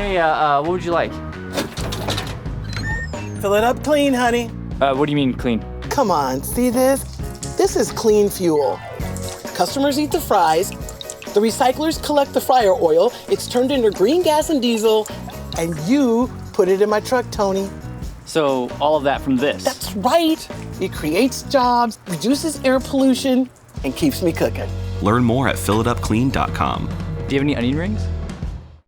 Hey, what would you like? Fill it up clean, honey. What do you mean clean? Come on, see this? This is clean fuel. Customers eat the fries, the recyclers collect the fryer oil, it's turned into green gas and diesel, and you put it in my truck, Tony. So all of that from this? That's right. It creates jobs, reduces air pollution, and keeps me cooking. Learn more at fillitupclean.com. Do you have any onion rings?